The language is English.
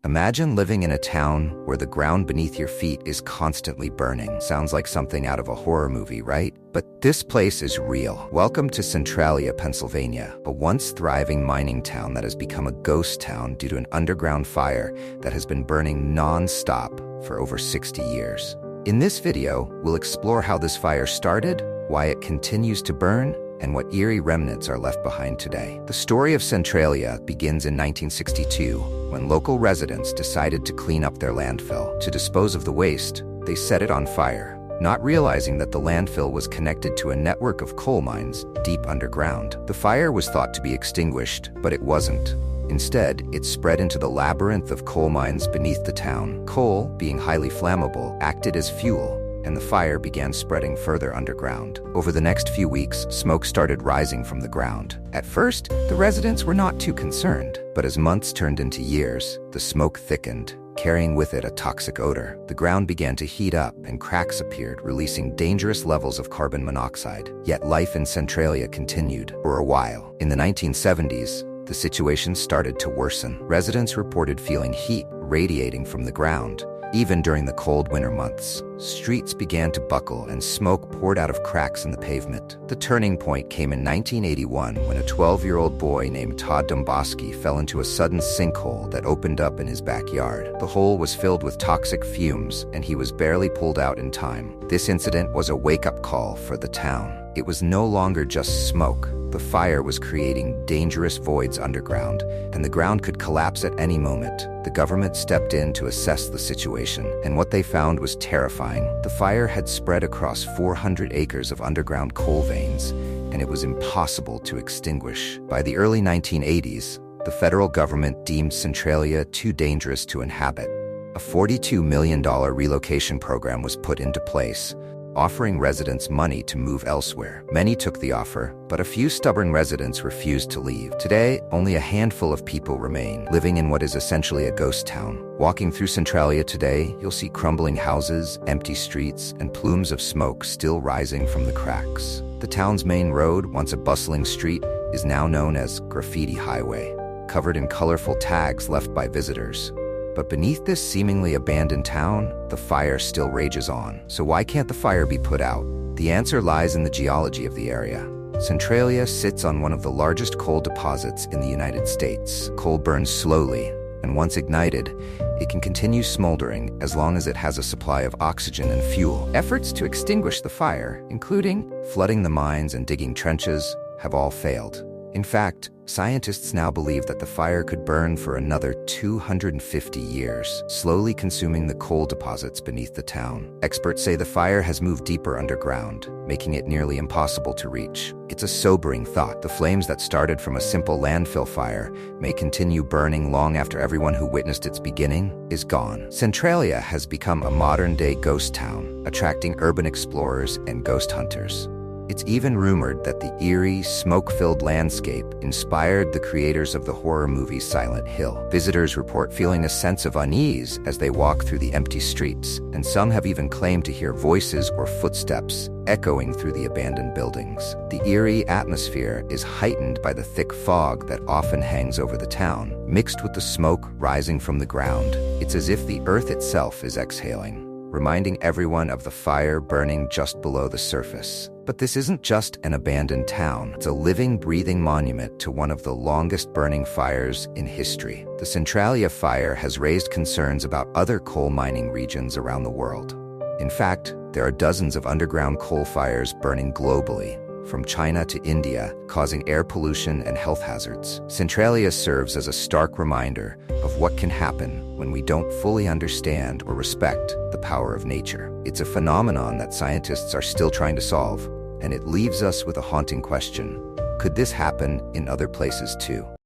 Imagine living in a town where the ground beneath your feet is constantly burning. Sounds like something out of a horror movie, right? But this place is real. Welcome to Centralia, Pennsylvania, a once thriving mining town that has become a ghost town due to an underground fire that has been burning non-stop for over 60 years. In this video, we'll explore how this fire started, why it continues to burn, and what eerie remnants are left behind today. The story of Centralia begins in 1962, when local residents decided to clean up their landfill. To dispose of the waste, they set it on fire, not realizing that the landfill was connected to a network of coal mines deep underground. The fire was thought to be extinguished, but it wasn't. Instead, it spread into the labyrinth of coal mines beneath the town. Coal, being highly flammable, acted as fuel, and the fire began spreading further underground. Over the next few weeks, smoke started rising from the ground. At first, the residents were not too concerned, but as months turned into years, the smoke thickened, carrying with it a toxic odor. The ground began to heat up and cracks appeared, releasing dangerous levels of carbon monoxide. Yet life in Centralia continued for a while. In the 1970s, the situation started to worsen. Residents reported feeling heat radiating from the ground. Even during the cold winter months, streets began to buckle and smoke poured out of cracks in the pavement. The turning point came in 1981 when a 12-year-old boy named Todd Domboski fell into a sudden sinkhole that opened up in his backyard. The hole was filled with toxic fumes, and he was barely pulled out in time. This incident was a wake-up call for the town. It was no longer just smoke. The fire was creating dangerous voids underground, and the ground could collapse at any moment. The government stepped in to assess the situation, and what they found was terrifying. The fire had spread across 400 acres of underground coal veins, and it was impossible to extinguish. By the early 1980s, the federal government deemed Centralia too dangerous to inhabit. A $42 million relocation program was put into place, offering residents money to move elsewhere. Many took the offer, but a few stubborn residents refused to leave. Today, only a handful of people remain, living in what is essentially a ghost town. Walking through Centralia today, you'll see crumbling houses, empty streets, and plumes of smoke still rising from the cracks. The town's main road, once a bustling street, is now known as Graffiti Highway, covered in colorful tags left by visitors. But beneath this seemingly abandoned town, the fire still rages on. So why can't the fire be put out? The answer lies in the geology of the area. Centralia sits on one of the largest coal deposits in the United States. Coal burns slowly, and once ignited, it can continue smoldering as long as it has a supply of oxygen and fuel. Efforts to extinguish the fire, including flooding the mines and digging trenches, have all failed. In fact, scientists now believe that the fire could burn for another 250 years, slowly consuming the coal deposits beneath the town. Experts say the fire has moved deeper underground, making it nearly impossible to reach. It's a sobering thought. The flames that started from a simple landfill fire may continue burning long after everyone who witnessed its beginning is gone. Centralia has become a modern-day ghost town, attracting urban explorers and ghost hunters. It's even rumored that the eerie, smoke-filled landscape inspired the creators of the horror movie Silent Hill. Visitors report feeling a sense of unease as they walk through the empty streets, and some have even claimed to hear voices or footsteps echoing through the abandoned buildings. The eerie atmosphere is heightened by the thick fog that often hangs over the town, mixed with the smoke rising from the ground. It's as if the earth itself is exhaling, reminding everyone of the fire burning just below the surface. But this isn't just an abandoned town. It's a living, breathing monument to one of the longest burning fires in history. The Centralia fire has raised concerns about other coal mining regions around the world. In fact, there are dozens of underground coal fires burning globally, from China to India, causing air pollution and health hazards. Centralia serves as a stark reminder of what can happen when we don't fully understand or respect the power of nature. It's a phenomenon that scientists are still trying to solve, and it leaves us with a haunting question. Could this happen in other places too?